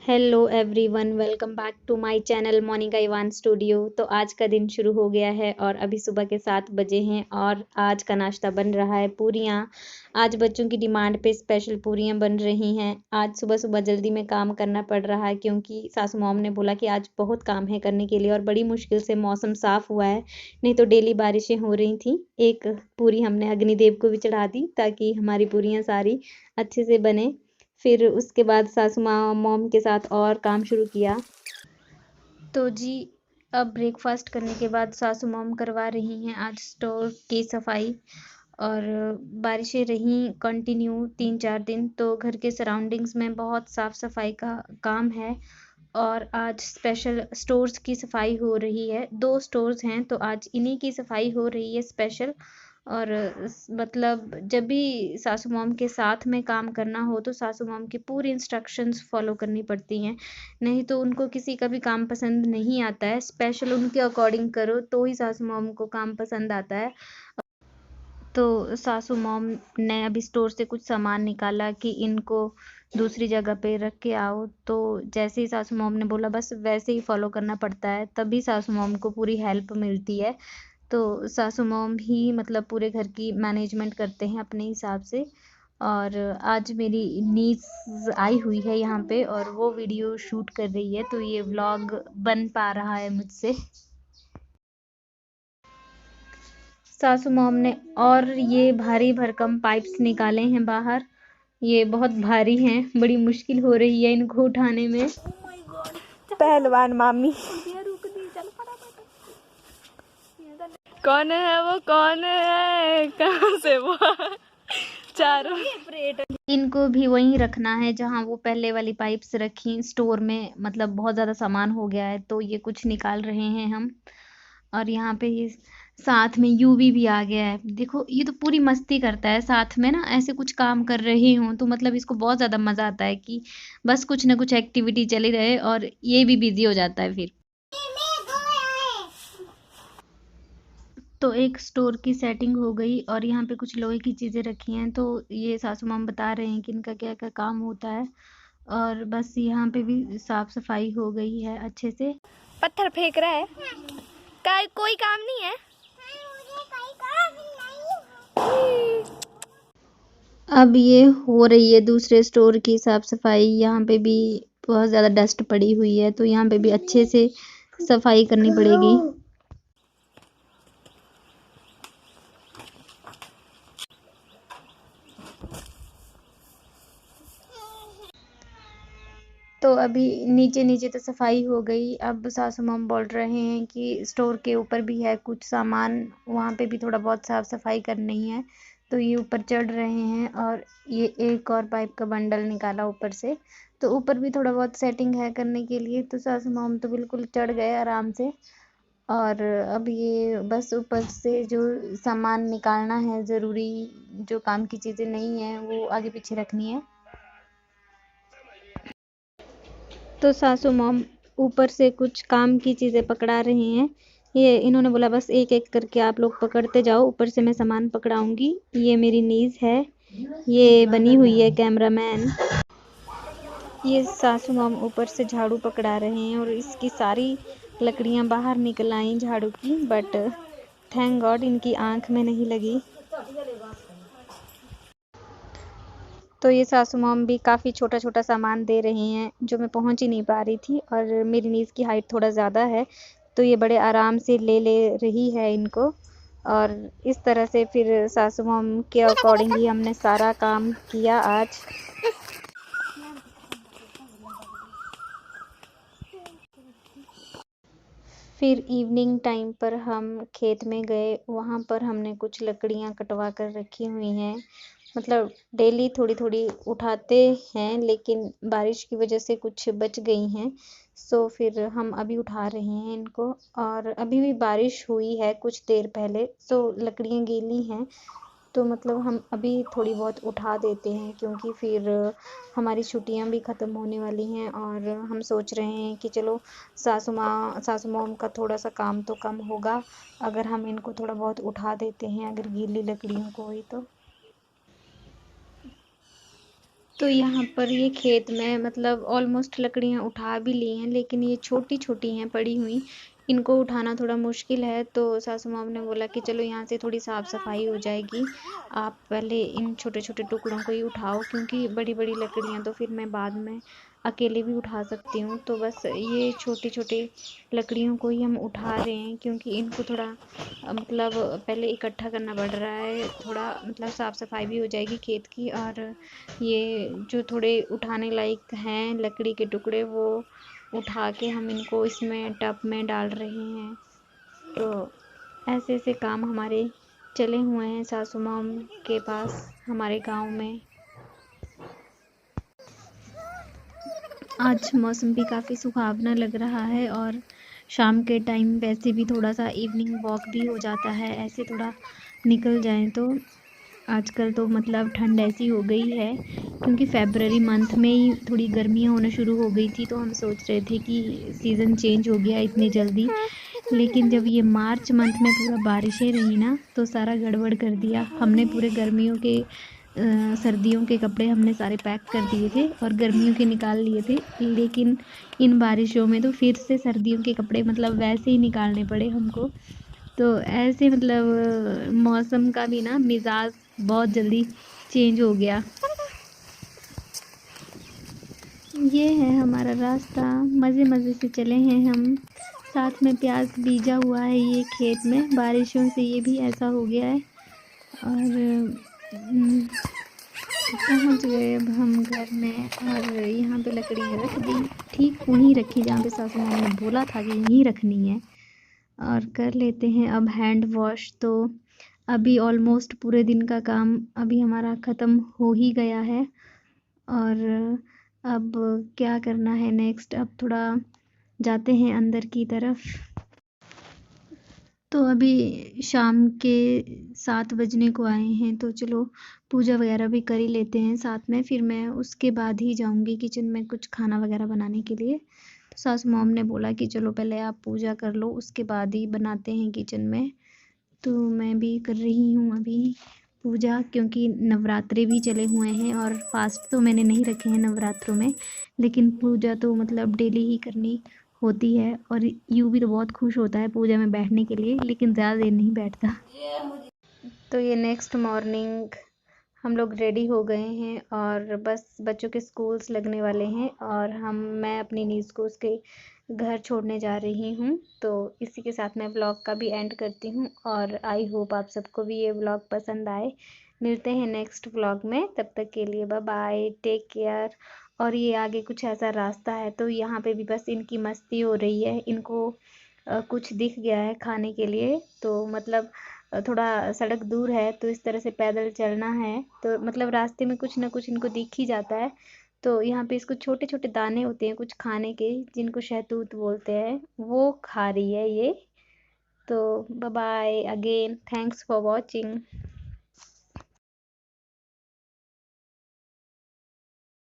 Hello everyone, welcome back to my channel Monika Ivan studio. तो आज का दिन शुरू हो गया है और अभी सुबह के 7 बजे हैं और आज का नाश्ता बन रहा है पूरियाँ। आज बच्चों की डिमांड पे स्पेशल पूरियाँ बन रही हैं। आज सुबह सुबह जल्दी में काम करना पड़ रहा है क्योंकि सासू मॉम ने बोला कि आज बहुत काम है करने के लिए और बड़ी मुश्किल से मौसम साफ़ हुआ है, नहीं तो डेली बारिशें हो रही थी। एक पूरी हमने अग्निदेव को भी चढ़ा दी ताकि हमारी पूरियाँ सारी अच्छे से बने। फिर उसके बाद सासू माँ मॉम के साथ और काम शुरू किया। तो जी, अब ब्रेकफास्ट करने के बाद सासू मॉम करवा रही हैं आज स्टोर की सफाई। और बारिशें रहीं कंटिन्यू 3-4 दिन, तो घर के सराउंडिंग्स में बहुत साफ़ सफाई का काम है। और आज स्पेशल स्टोर्स की सफाई हो रही है। 2 स्टोर्स हैं तो आज इन्हीं की सफाई हो रही है स्पेशल। और मतलब जब भी सासू मॉम के साथ में काम करना हो तो सासू मॉम की पूरी इंस्ट्रक्शंस फॉलो करनी पड़ती हैं, नहीं तो उनको किसी का भी काम पसंद नहीं आता है। स्पेशल उनके अकॉर्डिंग करो तो ही सासू मॉम को काम पसंद आता है। तो सासू मॉम ने अभी स्टोर से कुछ सामान निकाला कि इनको दूसरी जगह पे रख के आओ, तो जैसे ही सासू मॉम ने बोला बस वैसे ही फॉलो करना पड़ता है, तभी सासू मॉम को पूरी हेल्प मिलती है। तो सासू मॉम ही मतलब पूरे घर की मैनेजमेंट करते हैं अपने हिसाब से। और आज मेरी नीस आई हुई है यहाँ पे और वो वीडियो शूट कर रही है, तो ये व्लॉग बन पा रहा है मुझसे। सासू मॉम ने और ये भारी भरकम पाइप्स निकाले हैं बाहर। ये बहुत भारी हैं, बड़ी मुश्किल हो रही है इनको उठाने में। पहलवान मामी कौन है वो, कौन है, कहाँ से वो चारों इनको भी वहीं रखना है जहाँ वो पहले वाली पाइप्स रखी स्टोर में। मतलब बहुत ज़्यादा सामान हो गया है तो ये कुछ निकाल रहे हैं हम। और यहाँ पे ये साथ में यूवी भी आ गया है। देखो ये तो पूरी मस्ती करता है साथ में ना, ऐसे कुछ काम कर रही हूँ तो मतलब इसको बहुत ज़्यादा मज़ा आता है कि बस कुछ ना कुछ एक्टिविटी चली रहे और ये भी बिजी हो जाता है फिर। तो एक स्टोर की सेटिंग हो गई और यहाँ पे कुछ लोहे की चीज़ें रखी हैं, तो ये सासू माम बता रहे हैं कि इनका क्या क्या काम होता है। और बस यहाँ पे भी साफ सफाई हो गई है अच्छे से। पत्थर फेंक रहा है, कोई काम नहीं है। अब ये हो रही है दूसरे स्टोर की साफ सफाई। यहाँ पे भी बहुत ज़्यादा डस्ट पड़ी हुई है तो यहाँ पे भी अच्छे से सफाई करनी पड़ेगी। तो अभी नीचे नीचे तो सफाई हो गई। अब सासू माम बोल रहे हैं कि स्टोर के ऊपर भी है कुछ सामान, वहाँ पे भी थोड़ा बहुत साफ सफाई करनी है, तो ये ऊपर चढ़ रहे हैं। और ये एक और पाइप का बंडल निकाला ऊपर से, तो ऊपर भी थोड़ा बहुत सेटिंग है करने के लिए। तो सासू माम तो बिल्कुल चढ़ गए आराम से। और अब ये बस ऊपर से जो सामान निकालना है, ज़रूरी जो काम की चीज़ें नहीं हैं वो आगे पीछे रखनी है। तो सासू मॉम ऊपर से कुछ काम की चीज़ें पकड़ा रही हैं। ये इन्होंने बोला बस एक एक करके आप लोग पकड़ते जाओ, ऊपर से मैं सामान पकड़ाऊंगी। ये मेरी नीज़ है, ये बनी हुई है कैमरामैन। ये सासू मॉम ऊपर से झाड़ू पकड़ा रहे हैं और इसकी सारी लकड़ियां बाहर निकल आई झाड़ू की, बट थैंक गॉड इनकी आंख में नहीं लगी। तो ये सासू मॉम भी काफ़ी छोटा छोटा सामान दे रही हैं जो मैं पहुंच ही नहीं पा रही थी, और मेरी नीज़ की हाइट थोड़ा ज़्यादा है तो ये बड़े आराम से ले ले रही है इनको। और इस तरह से फिर सासू मॉम के अकॉर्डिंग ही हमने सारा काम किया आज। फिर इवनिंग टाइम पर हम खेत में गए, वहाँ पर हमने कुछ लकड़ियाँ कटवा कर रखी हुई हैं। मतलब डेली थोड़ी थोड़ी उठाते हैं लेकिन बारिश की वजह से कुछ बच गई हैं, सो फिर हम अभी उठा रहे हैं इनको। और अभी भी बारिश हुई है कुछ देर पहले, सो लकड़ियाँ गीली हैं, तो मतलब हम अभी थोड़ी बहुत उठा देते हैं क्योंकि फिर हमारी छुट्टियां भी ख़त्म होने वाली हैं। और हम सोच रहे हैं कि चलो सासू मॉम का थोड़ा सा काम तो कम होगा अगर हम इनको थोड़ा बहुत उठा देते हैं, अगर गीली लकड़ियों को हुई तो। तो यहाँ पर ये खेत में मतलब ऑलमोस्ट लकड़ियाँ उठा भी ली हैं, लेकिन ये छोटी-छोटी हैं पड़ी हुई, इनको उठाना थोड़ा मुश्किल है। तो सासू माँ ने बोला कि चलो यहाँ से थोड़ी साफ-सफाई हो जाएगी, आप पहले इन छोटे-छोटे टुकड़ों को ही उठाओ, क्योंकि बड़ी-बड़ी लकड़ियाँ तो फिर मैं बाद में अकेले भी उठा सकती हूँ। तो बस ये छोटी-छोटी लकड़ियों को ही हम उठा रहे हैं, क्योंकि इनको थोड़ा मतलब पहले इकट्ठा करना पड़ रहा है, थोड़ा मतलब साफ-सफाई भी हो जाएगी खेत की, और ये जो थोड़े उठाने लायक हैं लकड़ी के टुकड़े, वो उठा के हम इनको इसमें टब में डाल रहे हैं। तो ऐसे ऐसे काम हमारे चले हुए हैं सासू माँ के पास हमारे गांव में। आज मौसम भी काफ़ी सुहावना लग रहा है, और शाम के टाइम वैसे भी थोड़ा सा इवनिंग वॉक भी हो जाता है, ऐसे थोड़ा निकल जाएं तो। आजकल तो मतलब ठंड ऐसी हो गई है, क्योंकि फ़रवरी मंथ में ही थोड़ी गर्मियाँ होना शुरू हो गई थी, तो हम सोच रहे थे कि सीज़न चेंज हो गया इतनी जल्दी। लेकिन जब ये मार्च मंथ में पूरा बारिशें रही ना, तो सारा गड़बड़ कर दिया। हमने पूरे गर्मियों के सर्दियों के कपड़े हमने सारे पैक कर दिए थे और गर्मियों के निकाल लिए थे, लेकिन इन बारिशों में तो फिर से सर्दियों के कपड़े मतलब वैसे ही निकालने पड़े हमको। तो ऐसे मतलब मौसम का भी ना मिजाज बहुत जल्दी चेंज हो गया। ये है हमारा रास्ता, मज़े मज़े से चले हैं हम। साथ में प्याज बीजा हुआ है ये खेत में, बारिशों से ये भी ऐसा हो गया है। और पहुंच गए अब हम घर में, और यहाँ पे लकड़ियाँ रख दी, ठीक वहीं रखी जहाँ पे सासू माँ ने बोला था कि यहीं रखनी है। और कर लेते हैं अब हैंड वॉश। तो अभी ऑलमोस्ट पूरे दिन का काम अभी हमारा ख़त्म हो ही गया है, और अब क्या करना है नेक्स्ट, अब थोड़ा जाते हैं अंदर की तरफ। तो अभी शाम के 7 बजने को आए हैं, तो चलो पूजा वगैरह भी कर ही लेते हैं साथ में, फिर मैं उसके बाद ही जाऊंगी किचन में कुछ खाना वगैरह बनाने के लिए। तो सासू मॉम ने बोला कि चलो पहले आप पूजा कर लो, उसके बाद ही बनाते हैं किचन में। तो मैं भी कर रही हूँ अभी पूजा, क्योंकि नवरात्रे भी चले हुए हैं, और फास्ट तो मैंने नहीं रखे हैं नवरात्रों में, लेकिन पूजा तो मतलब डेली ही करनी होती है। और यूँ भी तो बहुत खुश होता है पूजा में बैठने के लिए, लेकिन ज़्यादा देर नहीं बैठता। तो ये नेक्स्ट मॉर्निंग हम लोग रेडी हो गए हैं, और बस बच्चों के स्कूल्स लगने वाले हैं, और मैं अपनी नीज़ को उसके घर छोड़ने जा रही हूँ। तो इसी के साथ मैं व्लॉग का भी एंड करती हूँ, और आई होप आप सबको भी ये व्लॉग पसंद आए। मिलते हैं नेक्स्ट व्लॉग में, तब तक के लिए बाय बाय, टेक केयर। और ये आगे कुछ ऐसा रास्ता है, तो यहाँ पे भी बस इनकी मस्ती हो रही है, इनको कुछ दिख गया है खाने के लिए। तो मतलब थोड़ा सड़क दूर है, तो इस तरह से पैदल चलना है, तो मतलब रास्ते में कुछ ना कुछ इनको दिख ही जाता है। तो यहाँ पे इसको छोटे छोटे दाने होते हैं कुछ खाने के, जिनको शहतूत बोलते हैं, वो खा रही है ये। तो bye bye again, thanks for watching.